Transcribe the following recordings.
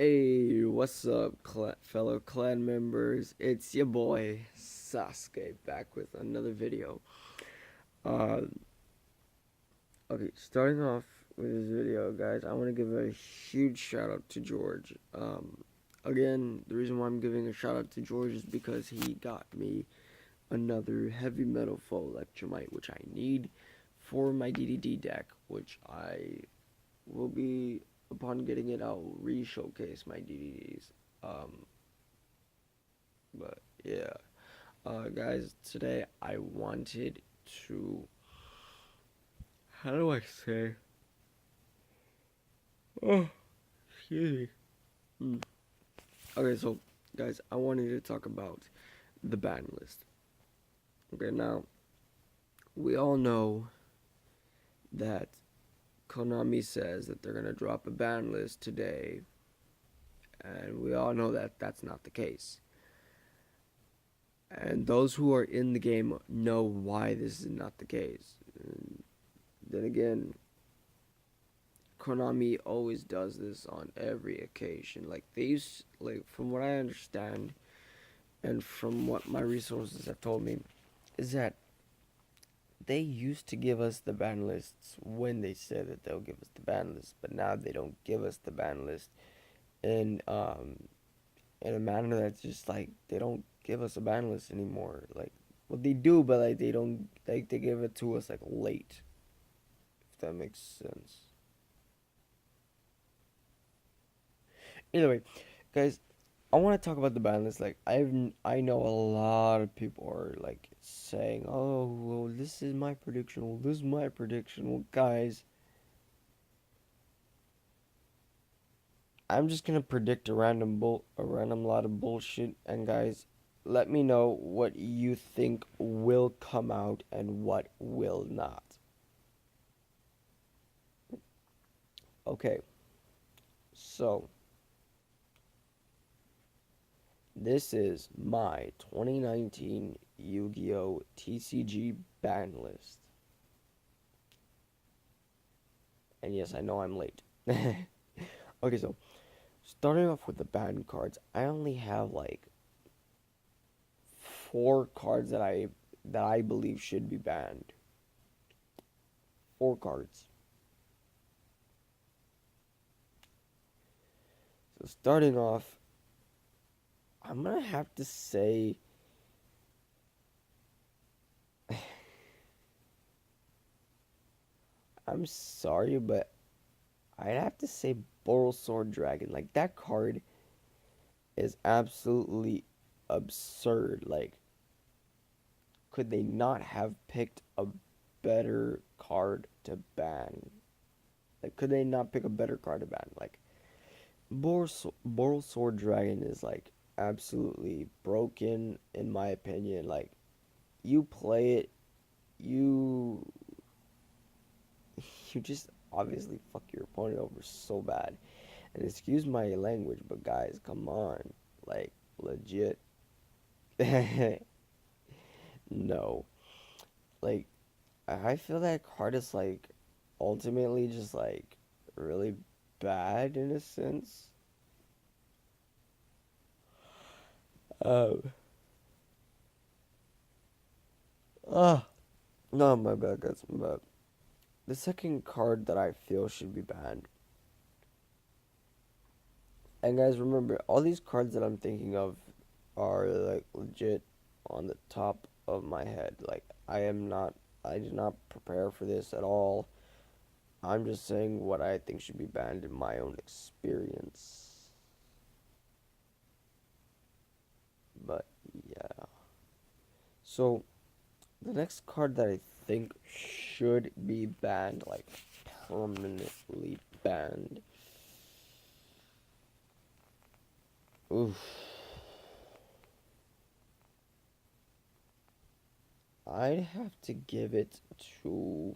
Hey, what's up, fellow clan members? It's your boy Sasuke back with another video. Uh, okay, starting off with this video, guys, I want to give a huge shout out to George. Again, the reason why I'm giving a shout out to George is because he got me another heavy metal full electromite, which I need for my DDD deck, which I will be upon getting it. I'll re-showcase my DDDs. Um, But yeah, guys, today I wanted to. How do I say? Oh, excuse me. Okay, so guys, I wanted to talk about the ban list. Okay, now we all know that Konami says that they're gonna drop a ban list today, and we all know that that's not the case. And those who are in the game know why this is not the case. And then again, Konami always does this on every occasion. Like from what I understand and from what my resources have told me, is that they used to give us the ban lists when they said that they'll give us the ban list, but now they don't give us the ban list in in a manner that's just like they don't give us a ban list anymore. Like, well, they do, but like they don't, like, they give it to us like late, if that makes sense. Anyway, guys, I want to talk about the ban list. Like, I know a lot of people are like saying, "Oh, well, this is my prediction. Well, this is my prediction." Well, guys, I'm just gonna predict a random lot of bullshit. And guys, let me know what you think will come out and what will not. Okay, so this is my 2019 Yu-Gi-Oh! TCG ban list. And yes, I know I'm late. Okay, so starting off with the banned cards, I only have like four cards that I believe should be banned. Four cards. So starting off, I'm gonna have to say I'm sorry, but I'd have to say Boral Sword Dragon. Like, that card is absolutely absurd. Like, could they not have picked a better card to ban? Like, could they not pick a better card to ban? Like, Boral Sword Dragon is like absolutely broken in my opinion. Like, you play it, you you just obviously fuck your opponent over so bad. And excuse my language, but guys, come on, like, legit. No, like, I feel that card is like ultimately just like really bad in a sense. Um, ah, no, my bad, guys, my bad. The second card that I feel should be banned. And guys, remember, all these cards that I'm thinking of are like legit on the top of my head. Like, I did not prepare for this at all. I'm just saying what I think should be banned in my own experience. But yeah. So, the next card that I think should be banned, like permanently banned. Oof. I'd have to give it to.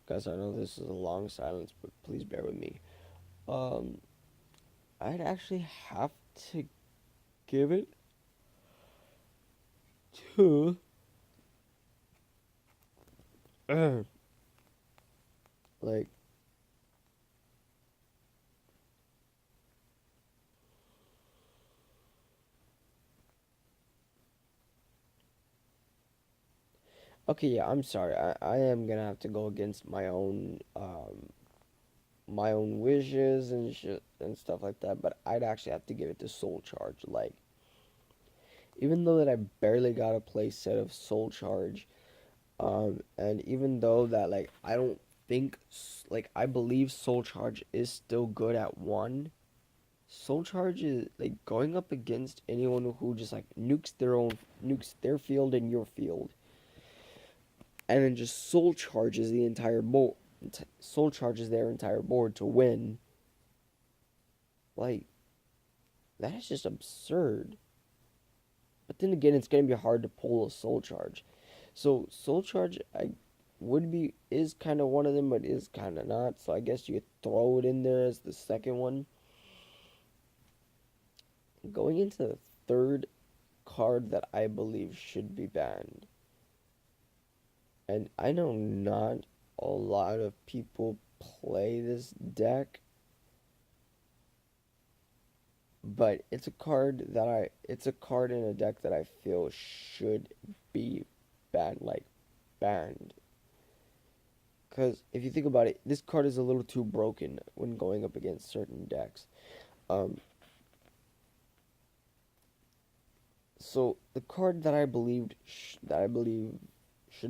Guys, I know this is a long silence, but please bear with me. Um, I'd actually have to give it like, okay, yeah, I'm sorry. I am gonna have to go against my own wishes and shit and stuff like that, but I'd actually have to give it to Soul Charge. Like, even though that I barely got a play set of Soul Charge, and even though that like I don't think like I believe Soul Charge is still good at one. Soul Charge is like going up against anyone who just like nukes their field and your field, and then just Soul Charges the entire board. Soul Charges their entire board to win. Like, that is just absurd. But then again, it's gonna be hard to pull a Soul Charge. So Soul Charge, I would be is kind of one of them, but is kind of not. So I guess you could throw it in there as the second one. Going into the third card that I believe should be banned, and I know not a lot of people play this deck, but it's a card in a deck that I feel should be banned, like banned. Because if you think about it, this card is a little too broken when going up against certain decks. Um, so the card that I believe should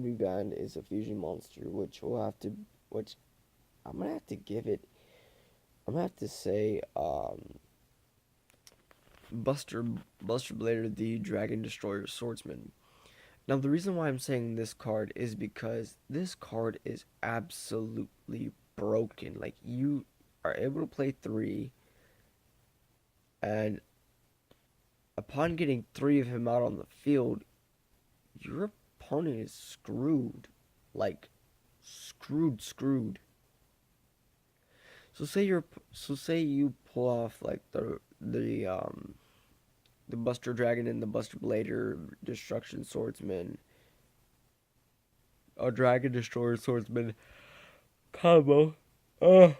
be banned is a fusion monster, which I'm gonna have to give it. I'm gonna have to say, Buster Buster Blader, the Dragon Destroyer Swordsman. Now, the reason why I'm saying this card is because this card is absolutely broken. Like, you are able to play three, and upon getting three of him out on the field, your opponent is screwed. Like, screwed. So say you pull off like the Buster Dragon and the Buster Blader Destruction Swordsman, a Dragon Destroyer Swordsman combo. Oh,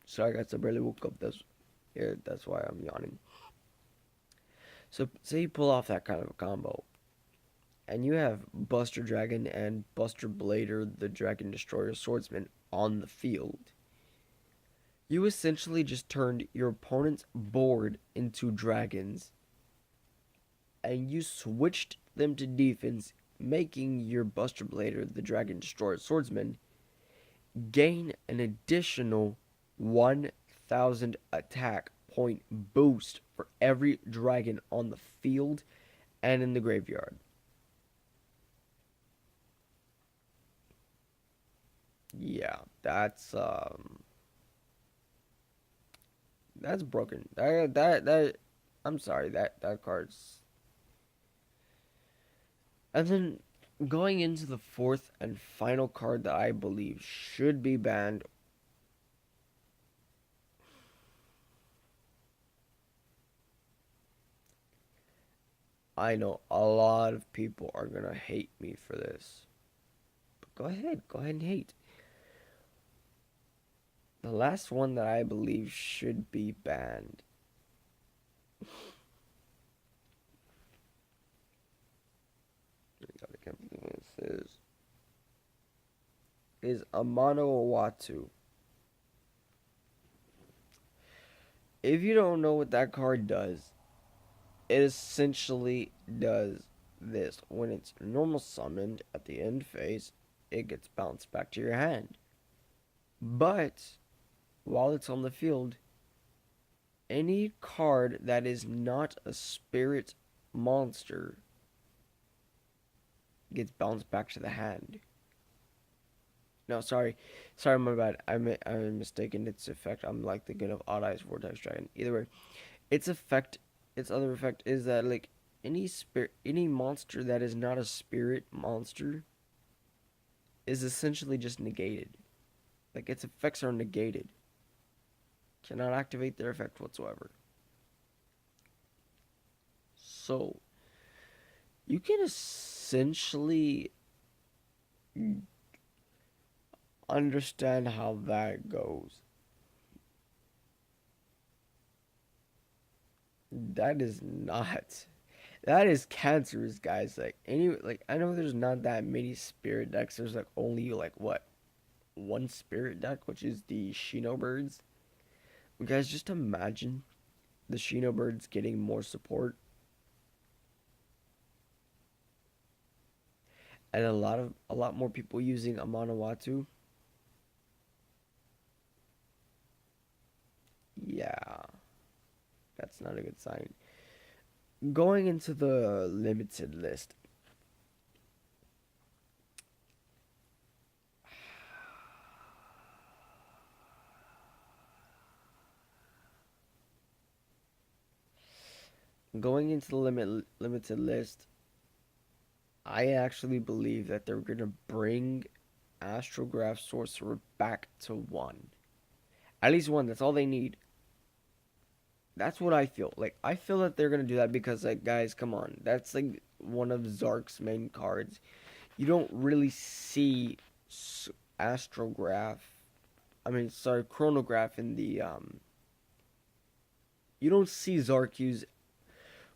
sorry guys, I barely woke up. That's why I'm yawning. So say you pull off that kind of a combo, and you have Buster Dragon and Buster Blader, the Dragon Destroyer Swordsman, on the field. You essentially just turned your opponent's board into dragons, and you switched them to defense, making your Buster Blader, the Dragon Destroyer Swordsman, gain an additional 1,000 attack point boost for every dragon on the field and in the graveyard. Yeah, that's broken. That I'm sorry, that card's. And then going into the fourth and final card that I believe should be banned. I know a lot of people are gonna hate me for this. But go ahead and hate. The last one that I believe should be banned is Amano Owatu. If you don't know what that card does, it essentially does this. When it's normal summoned at the end phase, it gets bounced back to your hand. But while it's on the field, any card that is not a spirit monster gets bounced back to the hand. No, sorry, my bad. I'm mistaken. Its effect. I'm like thinking of Odd Eyes Vortex Dragon. Either way, its effect, its other effect is that like any monster that is not a spirit monster is essentially just negated. Like its effects are negated. Cannot activate their effect whatsoever. So You can essentially understand how that goes. That is not. That is cancerous, guys. Like I know there's not that many spirit decks. There's like only like what one spirit deck, which is the Shino birds. Guys, just imagine the Shino birds getting more support and a lot more people using Amanawatu. Yeah, that's not a good sign. Going into the limited list, going into the limited list, I actually believe that they're gonna bring Astrograph Sorcerer back to one. At least one. That's all they need. That's what I feel. Like I feel that they're gonna do that because like guys, come on, that's like one of Zark's main cards. You don't really see Astrograph. I mean, sorry, Chronograph in the You don't see Zark use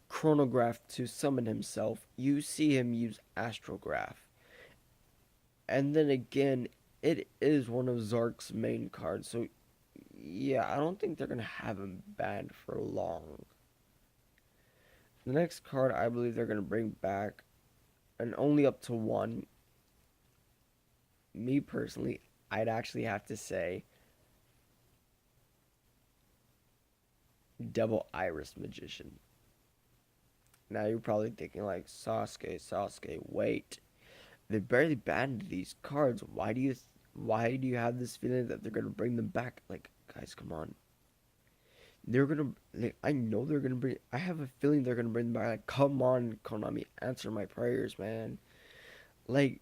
Chronograph to summon himself. You see him use Astrograph. And then again, it is one of Zark's main cards. So yeah, I don't think they're gonna have him banned for long. The next card I believe they're gonna bring back, and only up to one. Me personally, I'd actually have to say Double Iris Magician. Now you're probably thinking like Sasuke, wait. They barely banned these cards. Why do you have this feeling that they're gonna bring them back? Like, guys, come on. They're gonna like, I know they're gonna bring I have a feeling they're gonna bring them back. Like, come on, Konami, answer my prayers, man. Like,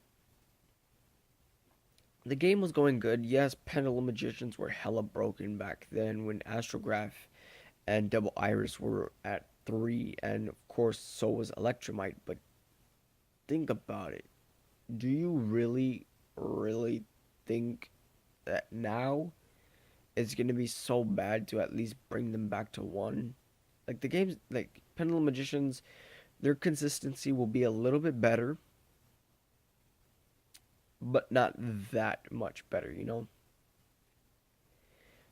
the game was going good. Yes, Pendulum Magicians were hella broken back then when Astrograph and Double Iris were at 3, and of course so was Electromite. But think about it. Do you really think that now it's gonna be so bad to at least bring them back to one? Like the games, like Pendulum Magicians, their consistency will be a little bit better, but not that much better, you know?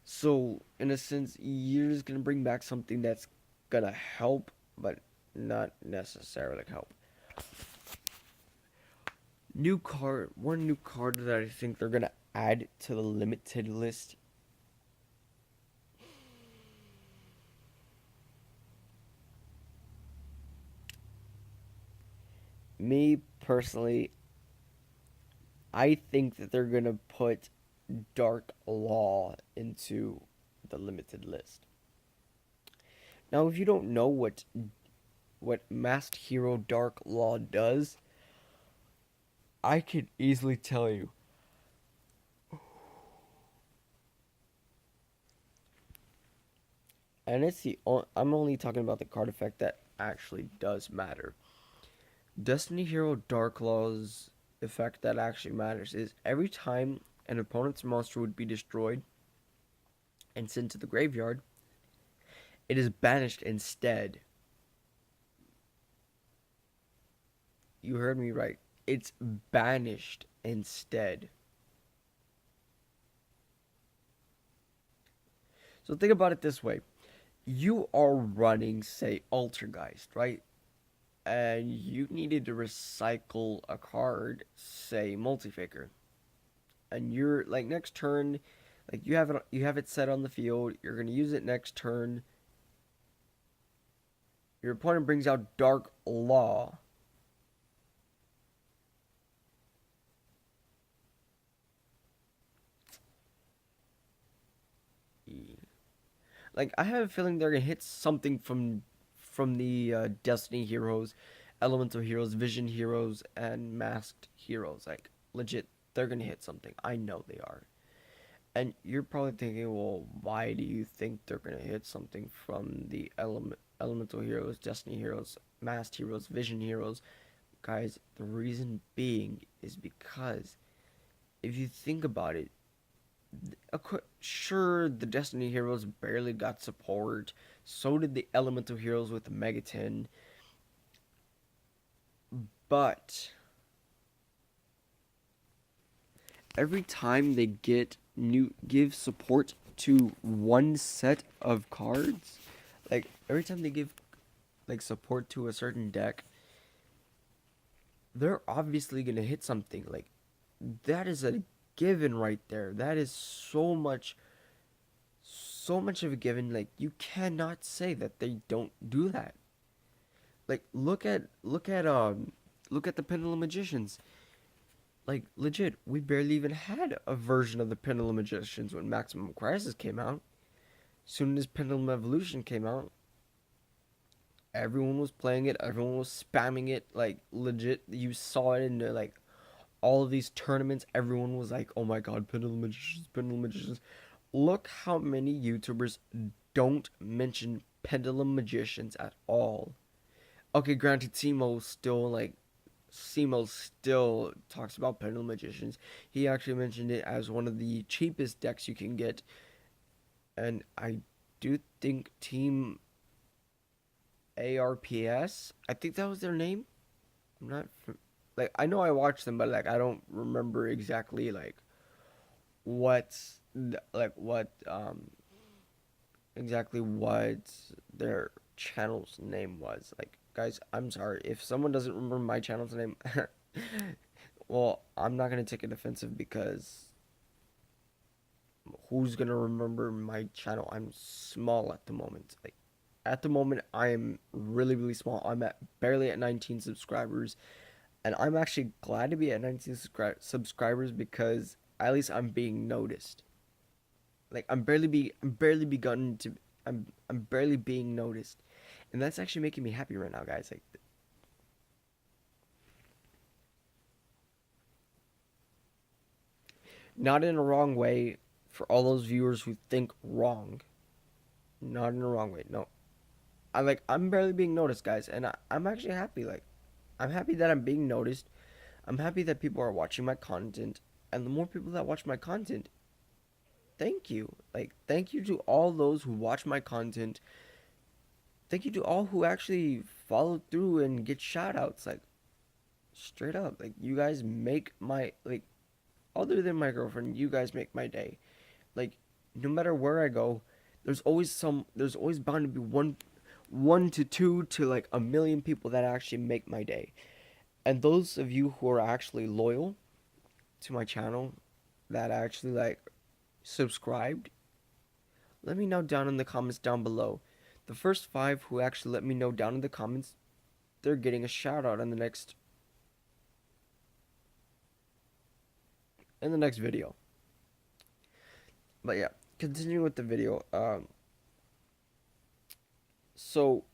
So, in a sense, you're just gonna bring back something that's gonna help, but not necessarily help. One new card that I think they're gonna add to the limited list. Me personally, I think that they're gonna put Dark Law into the limited list. Now, if you don't know what Masked Hero Dark Law does, I could easily tell you. And I'm only talking about the card effect that actually does matter. Destiny Hero Dark Law's effect that actually matters is every time an opponent's monster would be destroyed and sent to the graveyard, it is banished instead. You heard me right. It's banished instead. So think about it this way. You are running, say, Altergeist, right? And you needed to recycle a card, say, Multifaker. And you're like next turn, like you have it set on the field, you're gonna use it next turn. Your opponent brings out Dark Law. Like I have a feeling they're gonna hit something from the Destiny heroes, Elemental heroes, Vision heroes, and Masked heroes. Like legit, they're gonna hit something. I know they are. And you're probably thinking, well, why do you think they're gonna hit something from the Elemental heroes, Destiny heroes, Masked heroes, Vision heroes? Guys, the reason being is because if you think about it, sure, the Destiny heroes barely got support. So did the Elemental heroes with the Megaton. But every time they give support to one set of cards, like every time they give like support to a certain deck, they're obviously gonna hit something. Like that is a given right there. That is so much of a given. Like you cannot say that they don't do that. Like look at the Pendulum Magicians. Like legit, we barely even had a version of the Pendulum Magicians when Maximum Crisis came out. Soon as Pendulum Evolution came out, everyone was playing it, everyone was spamming it, like legit. You saw it in like all of these tournaments. Everyone was like, "Oh my God, Pendulum Magicians, Pendulum Magicians." Look how many YouTubers don't mention Pendulum Magicians at all. Okay, granted, Simo still talks about Pendulum Magicians. He actually mentioned it as one of the cheapest decks you can get, and I do think Team ARPS, I think that was their name. I'm not like I know I watched them, but like I don't remember exactly like what what exactly what their channel's name was. Like guys, I'm sorry if someone doesn't remember my channel's name. Well, I'm not gonna take it offensive because who's gonna remember my channel? I'm small at the moment. Like at the moment, I am really small. I'm at barely at 19 subscribers, and I'm actually glad to be at 19 subscribers because at least I'm being noticed. Like I'm barely begun to I'm barely being noticed, and that's actually making me happy right now, guys. Like not in a wrong way for all those viewers who think wrong. Not in a wrong way. No, I'm barely being noticed, guys, and I'm actually happy. Like I'm happy that I'm being noticed. I'm happy that people are watching my content, and the more people that watch my content, thank you. Like thank you to all those who watch my content. Thank you to all who actually follow through and get shout outs. Like straight up, like you guys make my like other than my girlfriend, you guys make my day. Like no matter where I go, there's always bound to be one to two to like a million people that actually make my day. And those of you who are actually loyal to my channel, that actually like subscribed, let me know down in the comments down below. The first 5 who actually let me know down in the comments, they're getting a shout out in the next video. But yeah, continuing with the video. So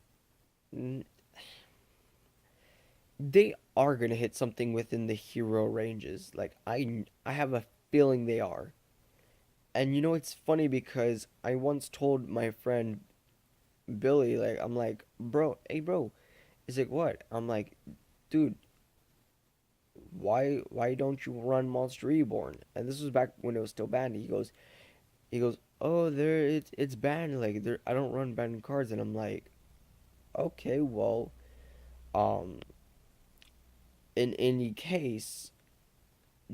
they are gonna hit something within the hero ranges. Like I have a feeling they are. And you know it's funny because I once told my friend Billy, like I'm like, bro, hey bro, he's like what? I'm like, dude, why don't you run Monster Reborn? And this was back when it was still banned. He goes, oh there it's banned. Like there I don't run banned cards. And I'm like, okay, well, um, in any case,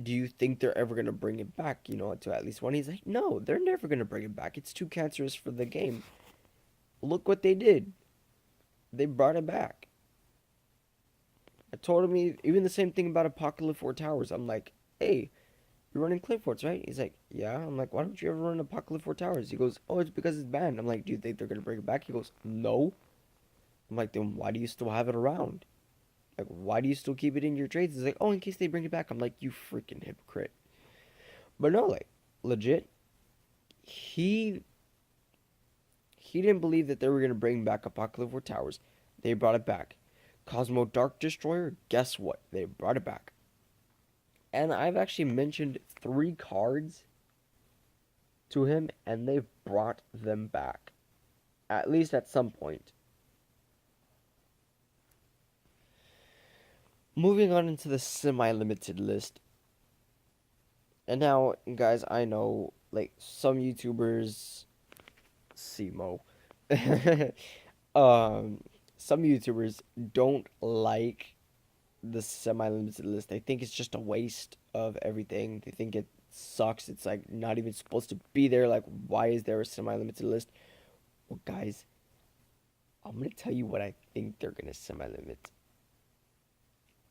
do you think they're ever gonna bring it back? You know, to at least one. He's like, no, they're never gonna bring it back. It's too cancerous for the game. Look what they did. They brought it back. I told him even the same thing about Apocalypse 4 Towers. I'm like, hey, you're running Clay Forts, right? He's like, yeah. I'm like, why don't you ever run Apocalypse 4 Towers? He goes, oh, it's because it's banned. I'm like, do you think they're gonna bring it back? He goes, no. I'm like, then why do you still have it around? Like, why do you still keep it in your trades? He's like, oh, in case they bring it back. I'm like, you freaking hypocrite. But no, like, legit, he he didn't believe that they were gonna bring back Apocalypse 4 Towers. They brought it back. Cosmo Dark Destroyer, guess what? They brought it back. And I've actually mentioned 3 cards to him, and they've brought them back. At least at some point. moving on into the semi-limited list. And now, guys, I know like some YouTubers, Simo, um, some YouTubers don't like the semi-limited list. They think it's just a waste of everything. They think it sucks. It's like not even supposed to be there. Like, why is there a semi-limited list? Well, guys, I'm gonna tell you what I think they're gonna semi-limit.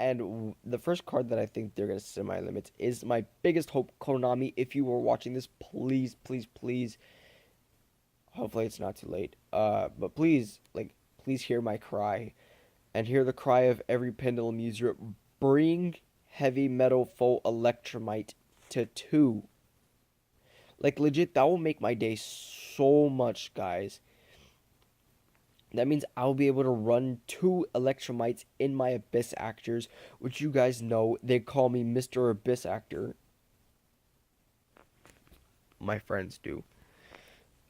And the first card that I think they're gonna semi-limit is my biggest hope, Konami. If you were watching this, please, please, please. Hopefully, it's not too late. But please, like, please hear my cry, and hear the cry of every pendulum user. Bring heavy metal full electromite to 2. Like, legit, that will make my day so much, guys. That means I'll be able to run 2 electromites in my Abyss Actors, which you guys know they call me Mr. Abyss Actor. My friends do.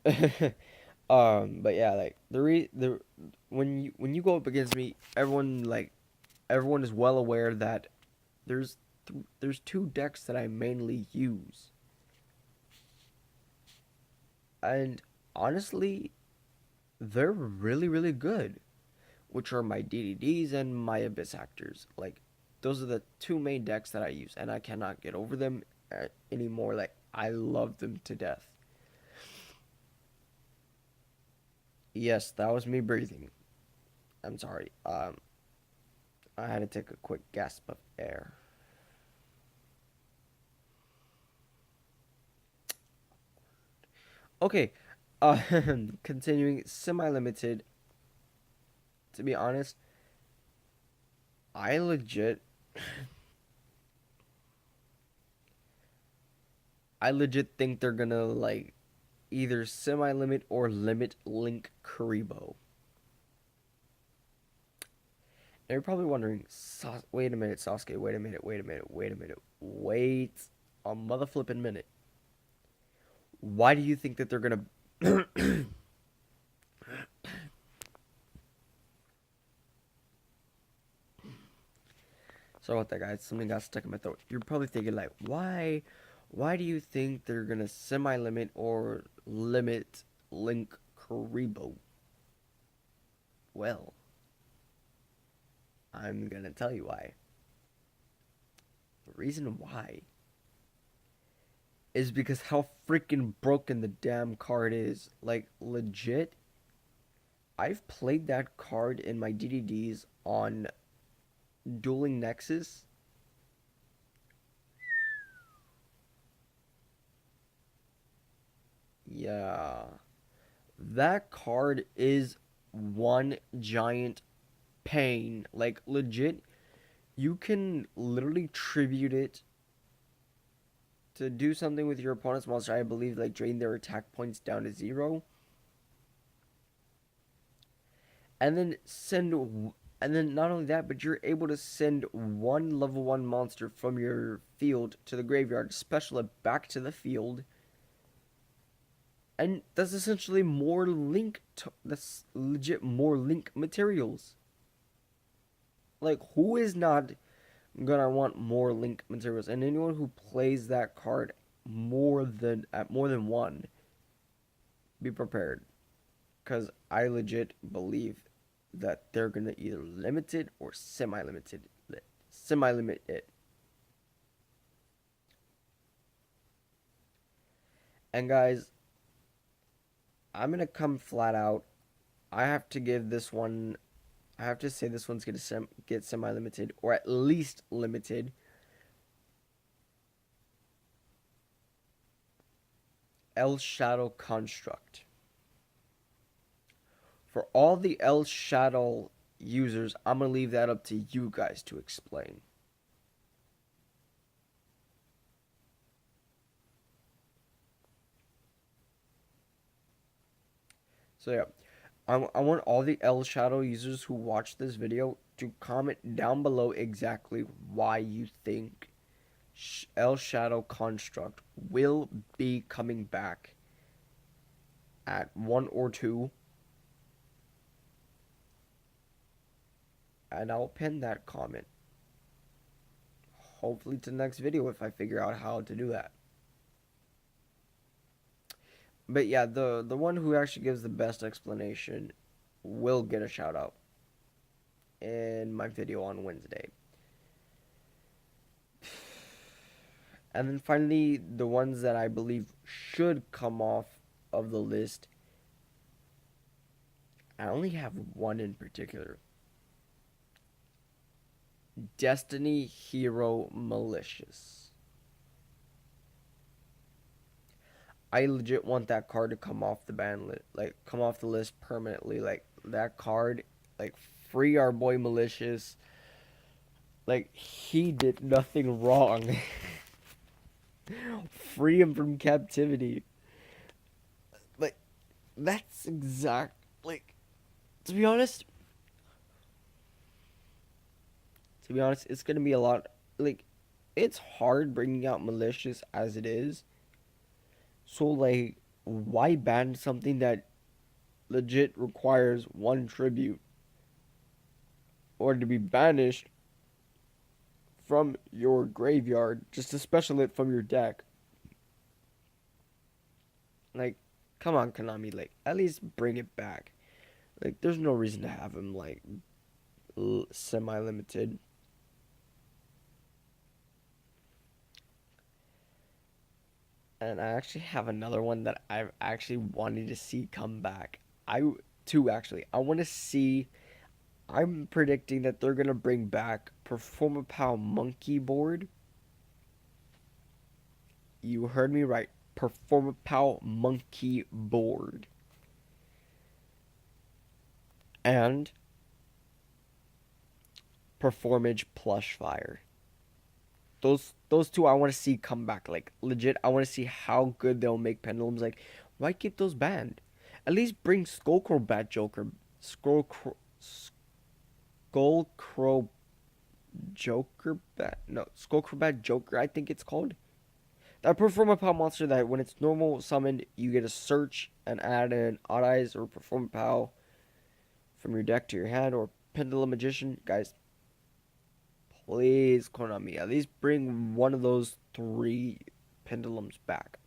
But yeah, like the when you go up against me, everyone is well aware that there's there's 2 decks that I mainly use, and honestly, they're really good, which are my DDDs and my Abyss Actors. Like, those are the 2 main decks that I use, and I cannot get over them anymore. Like, I love them to death. Yes, that was me breathing. I'm sorry. I had to take a quick gasp of air. Okay, uh, continuing semi-limited. To be honest, I legit, I legit think they're gonna like either semi-limit or limit Link Karibo. And you're probably wondering, wait a minute, Sasuke, wait a minute, wait a minute, wait a minute, wait a mother flipping minute. Why do you think that they're gonna? Sorry about that, guys. Something got stuck in my throat. You're probably thinking like, why do you think they're gonna semi-limit or limit Link Karibo? Well, I'm gonna tell you why. The reason why is because how freaking broken the damn card is. Like, legit, I've played that card in my DDDs on Dueling Nexus. Yeah. That card is one giant pain. Like, legit, you can literally tribute it to do something with your opponent's monster. I believe, like, drain their attack points down to 0. And then and then not only that, but you're able to send one level 1 monster from your field to the graveyard, special it back to the field, and that's essentially more that's legit more link materials. Like, who is not gonna want more link materials? And anyone who plays that card more than one, be prepared, because I legit believe that they're gonna either limit it or semi-limit it. And guys, I'm gonna come flat out. I have to give this one. I have to say this one's gonna get semi-limited or at least limited. El Shadow Construct. For all the El Shadow users, I'm gonna leave that up to you guys to explain. So yeah, I want all the El Shadow users who watch this video to comment down below exactly why you think El Shadow Construct will be coming back at 1 or 2, and I'll pin that comment. hopefully to the next video if I figure out how to do that. But yeah, the one who actually gives the best explanation will get a shout out in my video on Wednesday. And then finally, the ones that I believe should come off of the list, I only have one in particular. Destiny Hero Malicious. I legit want that card to come off the ban list, like come off the list permanently. Like that card, like free our boy Malicious. Like he did nothing wrong. Free him from captivity. Like that's exact. Like to be honest, it's gonna be a lot. Like it's hard bringing out Malicious as it is. So like, why ban something that legit requires one tribute or to be banished from your graveyard just to special it from your deck? Like, come on, Konami, like at least bring it back. Like, there's no reason to have him like semi-limited. And I actually have another one that I've actually wanted to see come back. Two actually. I want to see. I'm predicting that they're gonna bring back Performapal Monkey Board. You heard me right. Performapal Monkey Board. And Performage Plush Fire. Those two I want to see come back. Like legit, I want to see how good they'll make pendulums. Like, why keep those banned? At least bring Skullcrobat Joker, Skullcrow Joker Bat. No, Skullcrobat Joker. I think it's called. That perform a pow monster that when it's normal summoned, you get a search and add an Odd Eyes or perform a pow from your deck to your hand or Pendulum Magician. Guys, please, Konami, at least bring one of those three pendulums back.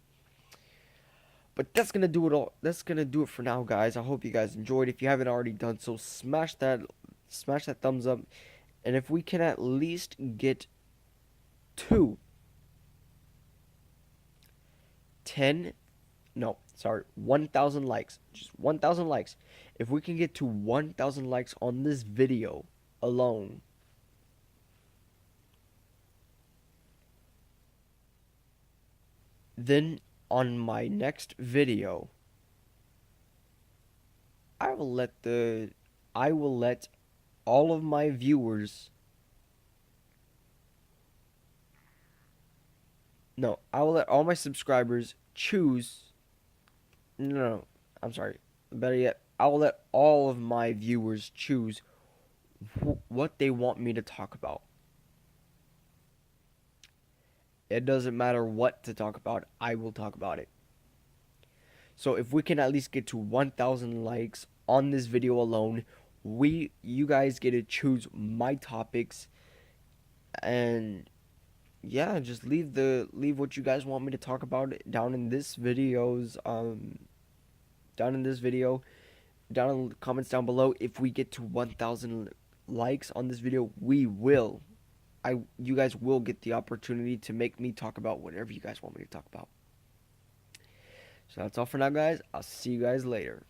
But that's gonna do it all. That's gonna do it for now, guys. I hope you guys enjoyed. If you haven't already done so, smash that thumbs up. And if we can at least get to 1,000 likes. Just 1,000 likes. If we can get to 1,000 likes on this video alone, then on my next video, I will let all of my viewers No, I will let all my subscribers choose. No, I'm sorry. Better yet, I will let all of my viewers choose what they want me to talk about. It doesn't matter what to talk about, I will talk about it. So if we can at least get to 1,000 likes on this video alone, you guys get to choose my topics, and yeah, just leave what you guys want me to talk about down in this video's down in the comments down below. If we get to 1,000 likes on this video, you guys will get the opportunity to make me talk about whatever you guys want me to talk about. So that's all for now, guys. I'll see you guys later.